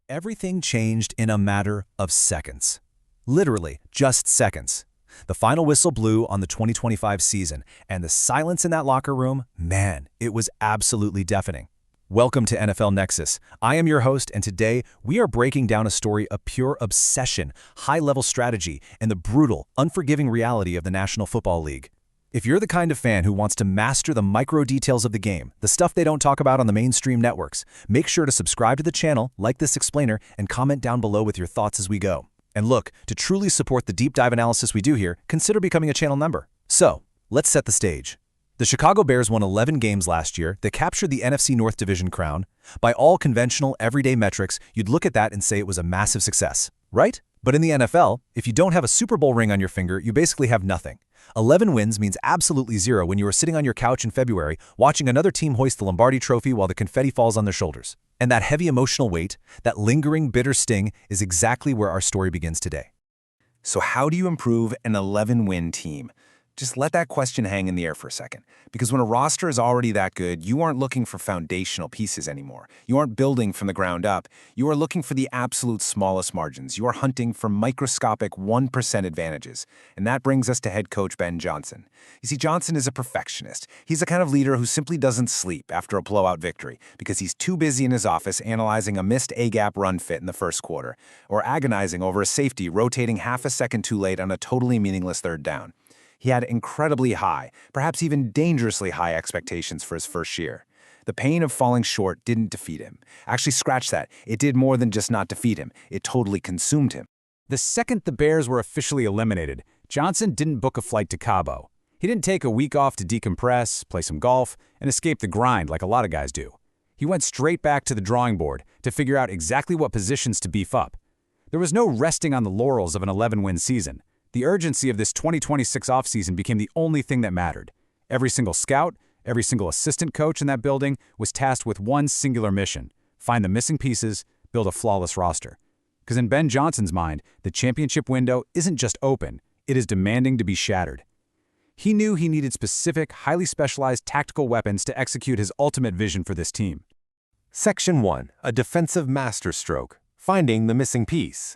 Everything changed in a matter of seconds. Literally, just seconds. The final whistle blew on the 2025 season, and the silence in that locker room, man, it was absolutely deafening. Welcome to NFL Nexus. I am your host, and today we are breaking down a story of pure obsession, high-level strategy, and the brutal, unforgiving reality of the National Football League. If you're the kind of fan who wants to master the micro details of the game, the stuff they don't talk about on the mainstream networks, make sure to subscribe to the channel, like this explainer, and comment down below with your thoughts as we go. And look, to truly support the deep dive analysis we do here, consider becoming a channel member. So, let's set the stage. The Chicago Bears won 11 games last year that captured the NFC North Division crown. By all conventional, everyday metrics, you'd look at that and say it was a massive success, right? But in the NFL, if you don't have a Super Bowl ring on your finger, you basically have nothing. 11 wins means absolutely zero when you are sitting on your couch in February watching another team hoist the Lombardi Trophy while the confetti falls on their shoulders. And that heavy emotional weight, that lingering bitter sting, is exactly where our story begins today. So how do you improve an 11-win team? Just let that question hang in the air for a second. Because when a roster is already that good, you aren't looking for foundational pieces anymore. You aren't building from the ground up. You are looking for the absolute smallest margins. You are hunting for microscopic 1% advantages. And that brings us to head coach Ben Johnson. You see, Johnson is a perfectionist. He's the kind of leader who simply doesn't sleep after a blowout victory because he's too busy in his office analyzing a missed A-gap run fit in the first quarter, or agonizing over a safety rotating half a second too late on a totally meaningless third down. He had incredibly high, perhaps even dangerously high expectations for his first year. The pain of falling short didn't defeat him. Actually, scratch that. It did more than just not defeat him. It totally consumed him. The second the Bears were officially eliminated, Johnson didn't book a flight to Cabo. He didn't take a week off to decompress, play some golf, and escape the grind like a lot of guys do. He went straight back to the drawing board to figure out exactly what positions to beef up. There was no resting on the laurels of an 11-win season. The urgency of this 2026 offseason became the only thing that mattered. Every single scout, every single assistant coach in that building was tasked with one singular mission: find the missing pieces, build a flawless roster. Because in Ben Johnson's mind, the championship window isn't just open, it is demanding to be shattered. He knew he needed specific, highly specialized tactical weapons to execute his ultimate vision for this team. Section 1. A defensive masterstroke. Finding the missing piece.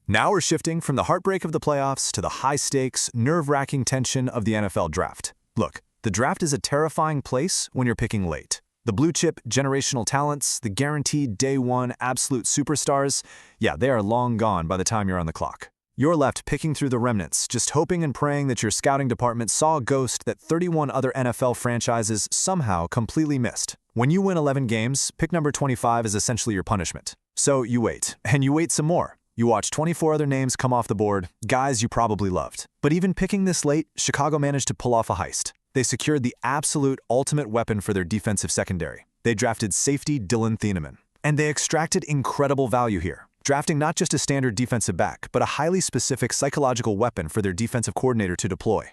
Now we're shifting from the heartbreak of the playoffs to the high-stakes, nerve-wracking tension of the NFL draft. Look, the draft is a terrifying place when you're picking late. The blue-chip, generational talents, the guaranteed day-one absolute superstars, yeah, they are long gone by the time you're on the clock. You're left picking through the remnants, just hoping and praying that your scouting department saw a ghost that 31 other NFL franchises somehow completely missed. When you win 11 games, pick number 25 is essentially your punishment. So you wait, and you wait some more. You watch 24 other names come off the board, guys you probably loved. But even picking this late, Chicago managed to pull off a heist. They secured the absolute ultimate weapon for their defensive secondary. They drafted safety Dylan Thieneman. And they extracted incredible value here, drafting not just a standard defensive back, but a highly specific psychological weapon for their defensive coordinator to deploy.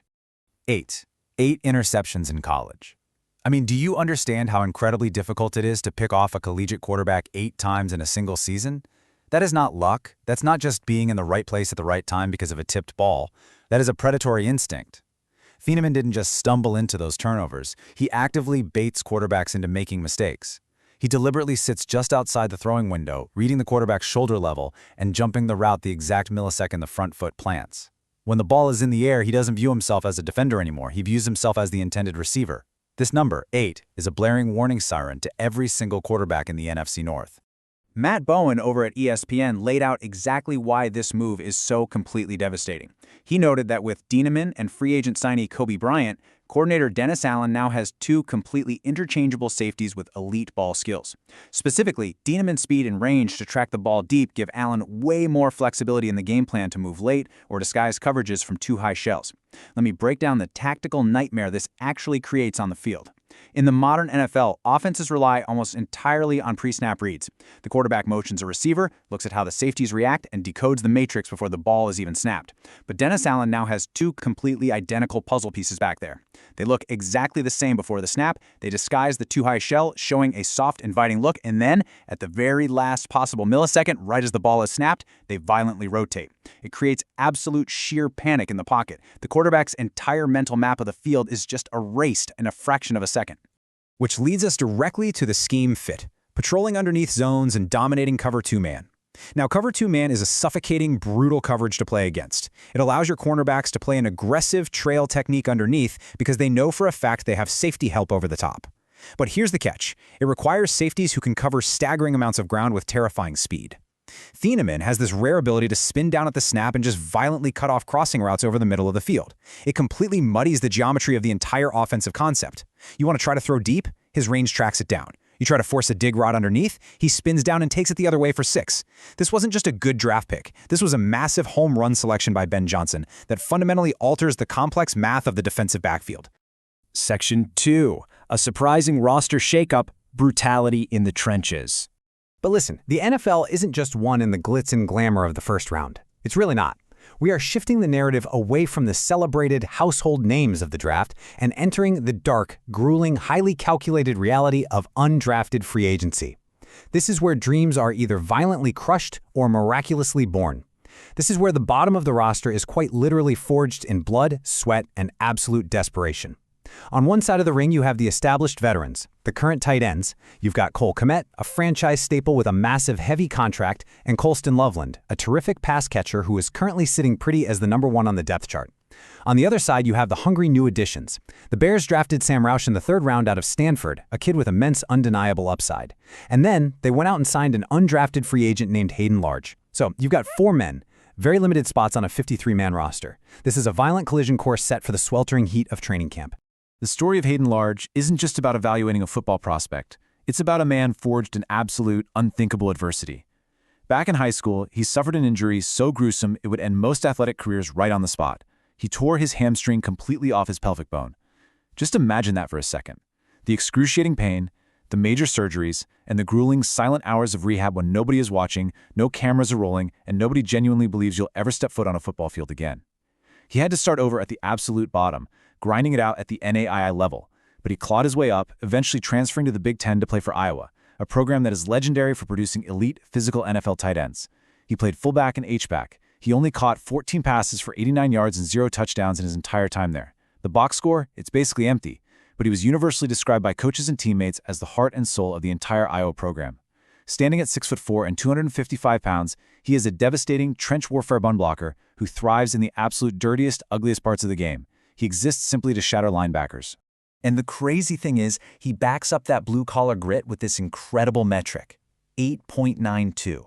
8 interceptions in college. I mean, do you understand how incredibly difficult it is to pick off a collegiate quarterback 8 times in a single season? That is not luck. That's not just being in the right place at the right time because of a tipped ball. That is a predatory instinct. Thieneman didn't just stumble into those turnovers. He actively baits quarterbacks into making mistakes. He deliberately sits just outside the throwing window, reading the quarterback's shoulder level and jumping the route the exact millisecond the front foot plants. When the ball is in the air, he doesn't view himself as a defender anymore. He views himself as the intended receiver. This number, 8, is a blaring warning siren to every single quarterback in the NFC North. Matt Bowen over at ESPN laid out exactly why this move is so completely devastating. He noted that with Thieneman and free agent signee Kobe Bryant, coordinator Dennis Allen now has 2 completely interchangeable safeties with elite ball skills. Specifically, Thieneman's speed and range to track the ball deep give Allen way more flexibility in the game plan to move late or disguise coverages from too high shells. Let me break down the tactical nightmare this actually creates on the field. In the modern NFL, offenses rely almost entirely on pre-snap reads. The quarterback motions a receiver, looks at how the safeties react, and decodes the matrix before the ball is even snapped. But Dennis Allen now has 2 completely identical puzzle pieces back there. They look exactly the same before the snap, they disguise the too high shell, showing a soft, inviting look, and then, at the very last possible millisecond, right as the ball is snapped, they violently rotate. It creates absolute sheer panic in the pocket. The quarterback's entire mental map of the field is just erased in a fraction of a second. Which leads us directly to the scheme fit. patrolling underneath zones and dominating cover 2-man. Now, cover 2-man is a suffocating, brutal coverage to play against. It allows your cornerbacks to play an aggressive trail technique underneath because they know for a fact they have safety help over the top. But here's the catch. It requires safeties who can cover staggering amounts of ground with terrifying speed. Thieneman has this rare ability to spin down at the snap and just violently cut off crossing routes over the middle of the field. It completely muddies the geometry of the entire offensive concept. You want to try to throw deep? His range tracks it down. You try to force a dig rod underneath, he spins down and takes it the other way for 6. This wasn't just a good draft pick. This was a massive home run selection by Ben Johnson that fundamentally alters the complex math of the defensive backfield. Section 2. A surprising roster shakeup, brutality in the trenches. But listen, the NFL isn't just one in the glitz and glamour of the first round. It's really not. We are shifting the narrative away from the celebrated household names of the draft and entering the dark, grueling, highly calculated reality of undrafted free agency. This is where dreams are either violently crushed or miraculously born. This is where the bottom of the roster is quite literally forged in blood, sweat, and absolute desperation. On one side of the ring, you have the established veterans, the current tight ends. You've got Cole Kmet, a franchise staple with a massive, heavy contract, and Colston Loveland, a terrific pass catcher who is currently sitting pretty as the #1 on the depth chart. On the other side, you have the hungry new additions. The Bears drafted Sam Roush in the 3rd round out of Stanford, a kid with immense undeniable upside. And then they went out and signed an undrafted free agent named Hayden Large. So you've got 4 men, very limited spots on a 53-man roster. This is a violent collision course set for the sweltering heat of training camp. The story of Hayden Large isn't just about evaluating a football prospect. It's about a man forged in absolute, unthinkable adversity. Back in high school, he suffered an injury so gruesome it would end most athletic careers right on the spot. He tore his hamstring completely off his pelvic bone. Just imagine that for a second. The excruciating pain, the major surgeries, and the grueling, silent hours of rehab when nobody is watching, no cameras are rolling, and nobody genuinely believes you'll ever step foot on a football field again. He had to start over at the absolute bottom, grinding it out at the NAIA level, but he clawed his way up, eventually transferring to the Big Ten to play for Iowa, a program that is legendary for producing elite, physical NFL tight ends. He played fullback and H-back. He only caught 14 passes for 89 yards and 0 touchdowns in his entire time there. The box score? It's basically empty, but he was universally described by coaches and teammates as the heart and soul of the entire Iowa program. Standing at 6'4" and 255 pounds, he is a devastating trench warfare bun blocker who thrives in the absolute dirtiest, ugliest parts of the game. He exists simply to shatter linebackers. And the crazy thing is, he backs up that blue-collar grit with this incredible metric, 8.92.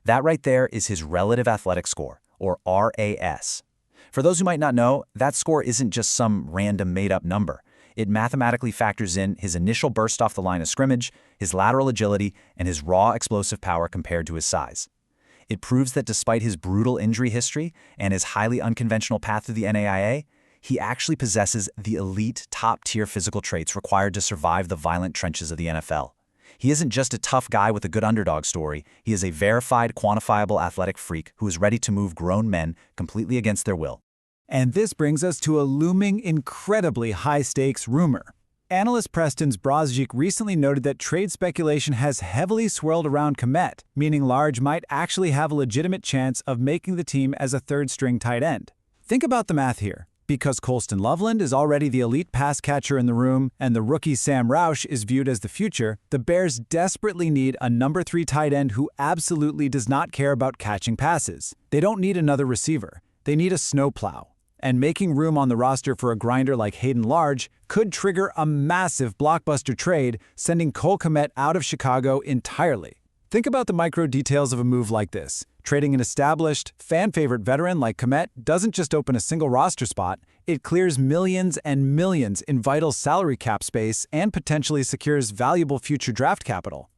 That right there is his relative athletic score, or RAS. For those who might not know, that score isn't just some random made-up number. It mathematically factors in his initial burst off the line of scrimmage, his lateral agility, and his raw explosive power compared to his size. It proves that despite his brutal injury history and his highly unconventional path to the NAIA, he actually possesses the elite, top-tier physical traits required to survive the violent trenches of the NFL. He isn't just a tough guy with a good underdog story. He is a verified, quantifiable athletic freak who is ready to move grown men completely against their will. And this brings us to a looming, incredibly high-stakes rumor. Analyst Preston Brozic recently noted that trade speculation has heavily swirled around Kmet, meaning Large might actually have a legitimate chance of making the team as a 3rd-string tight end. Think about the math here. Because Colston Loveland is already the elite pass catcher in the room and the rookie Sam Roush is viewed as the future, the Bears desperately need a number 3 tight end who absolutely does not care about catching passes. They don't need another receiver. They need a snowplow. And making room on the roster for a grinder like Hayden Large could trigger a massive blockbuster trade, sending Cole Kmet out of Chicago entirely. Think about the micro details of a move like this. Trading an established, fan-favorite veteran like Kmet doesn't just open a single roster spot, it clears millions and millions in vital salary cap space and potentially secures valuable future draft capital.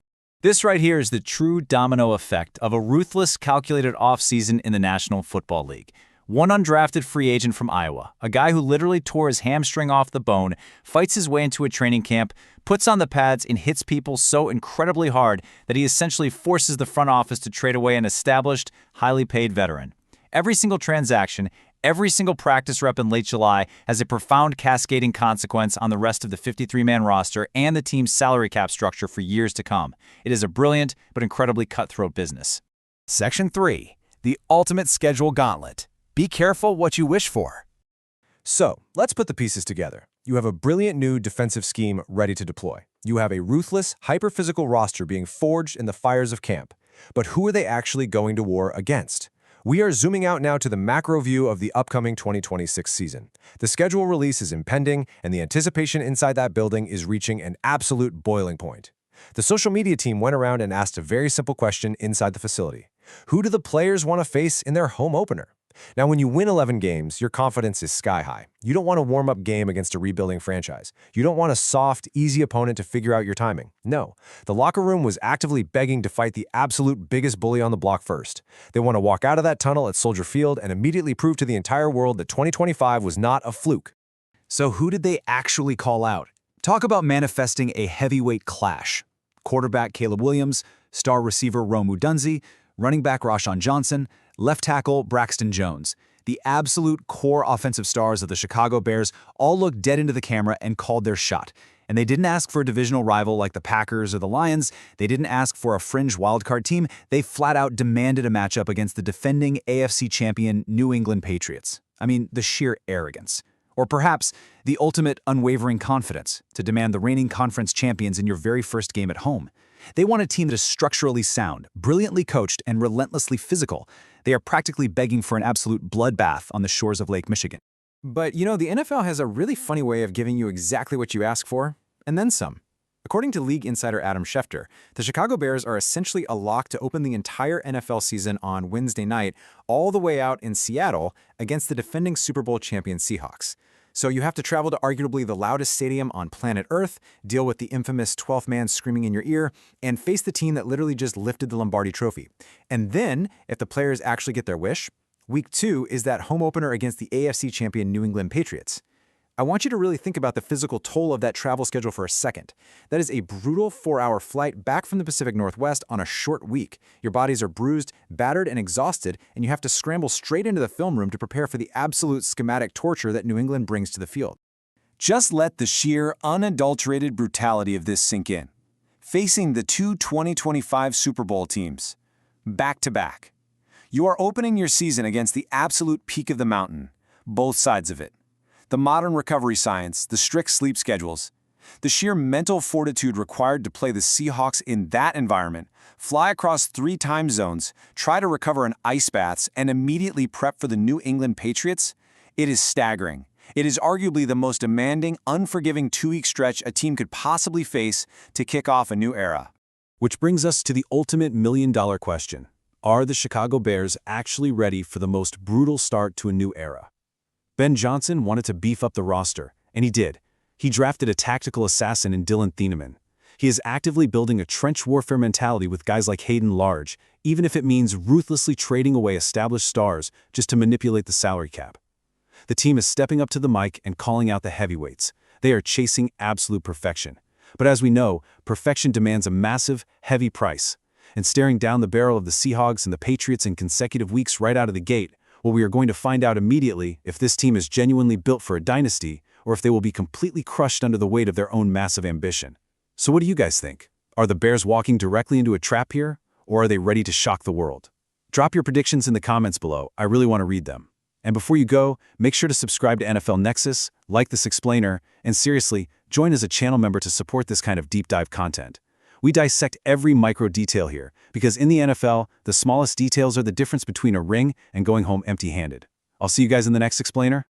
This right here is the true domino effect of a ruthless, calculated offseason in the National Football League. One undrafted free agent from Iowa, a guy who literally tore his hamstring off the bone, fights his way into a training camp, puts on the pads, and hits people so incredibly hard that he essentially forces the front office to trade away an established, highly paid veteran. Every single transaction, every single practice rep in late July has a profound cascading consequence on the rest of the 53-man roster and the team's salary cap structure for years to come. It is a brilliant but incredibly cutthroat business. Section 3. The Ultimate Schedule Gauntlet. Be careful what you wish for. So, let's put the pieces together. You have a brilliant new defensive scheme ready to deploy. You have a ruthless, hyper-physical roster being forged in the fires of camp. But who are they actually going to war against? We are zooming out now to the macro view of the upcoming 2026 season. The schedule release is impending, and the anticipation inside that building is reaching an absolute boiling point. The social media team went around and asked a very simple question inside the facility. Who do the players want to face in their home opener? Now, when you win 11 games, your confidence is sky high. You don't want a warm-up game against a rebuilding franchise. You don't want a soft, easy opponent to figure out your timing. No, the locker room was actively begging to fight the absolute biggest bully on the block first. They want to walk out of that tunnel at Soldier Field and immediately prove to the entire world that 2025 was not a fluke. So who did they actually call out? Talk about manifesting a heavyweight clash. Quarterback Caleb Williams, star receiver Rome Odunze, running back Rashawn Johnson, left tackle Braxton Jones. The absolute core offensive stars of the Chicago Bears all looked dead into the camera and called their shot. And they didn't ask for a divisional rival like the Packers or the Lions. They didn't ask for a fringe wildcard team. They flat out demanded a matchup against the defending AFC champion New England Patriots. I mean, the sheer arrogance. Or perhaps the ultimate unwavering confidence to demand the reigning conference champions in your very first game at home. They want a team that is structurally sound, brilliantly coached, and relentlessly physical. They are practically begging for an absolute bloodbath on the shores of Lake Michigan. But you know, the NFL has a really funny way of giving you exactly what you ask for, and then some. According to league insider Adam Schefter, the Chicago Bears are essentially a lock to open the entire NFL season on Wednesday night, all the way out in Seattle against the defending Super Bowl champion Seahawks. So you have to travel to arguably the loudest stadium on planet Earth, deal with the infamous 12th man screaming in your ear, and face the team that literally just lifted the Lombardi Trophy. And then, if the players actually get their wish, Week 2 is that home opener against the AFC champion New England Patriots. I want you to really think about the physical toll of that travel schedule for a second. That is a brutal 4-hour flight back from the Pacific Northwest on a short week. Your bodies are bruised, battered, and exhausted, and you have to scramble straight into the film room to prepare for the absolute schematic torture that New England brings to the field. Just let the sheer, unadulterated brutality of this sink in. Facing the two 2025 Super Bowl teams, back-to-back. You are opening your season against the absolute peak of the mountain, both sides of it. The modern recovery science, the strict sleep schedules, the sheer mental fortitude required to play the Seahawks in that environment, fly across 3 time zones, try to recover in ice baths, and immediately prep for the New England Patriots, it is staggering. It is arguably the most demanding, unforgiving 2-week stretch a team could possibly face to kick off a new era. Which brings us to the ultimate million-dollar question. Are the Chicago Bears actually ready for the most brutal start to a new era? Ben Johnson wanted to beef up the roster, and he did. He drafted a tactical assassin in Dylan Thieneman. He is actively building a trench warfare mentality with guys like Hayden Large, even if it means ruthlessly trading away established stars just to manipulate the salary cap. The team is stepping up to the mic and calling out the heavyweights. They are chasing absolute perfection. But as we know, perfection demands a massive, heavy price. And staring down the barrel of the Seahawks and the Patriots in consecutive weeks right out of the gate, well, we are going to find out immediately if this team is genuinely built for a dynasty or if they will be completely crushed under the weight of their own massive ambition. So what do you guys think? Are the Bears walking directly into a trap here, or are they ready to shock the world? Drop your predictions in the comments below. I really want to read them. And before you go, make sure to subscribe to NFL Nexus, like this explainer, and seriously, join as a channel member to support this kind of deep dive content. We dissect every micro detail here, because in the NFL, the smallest details are the difference between a ring and going home empty-handed. I'll see you guys in the next explainer.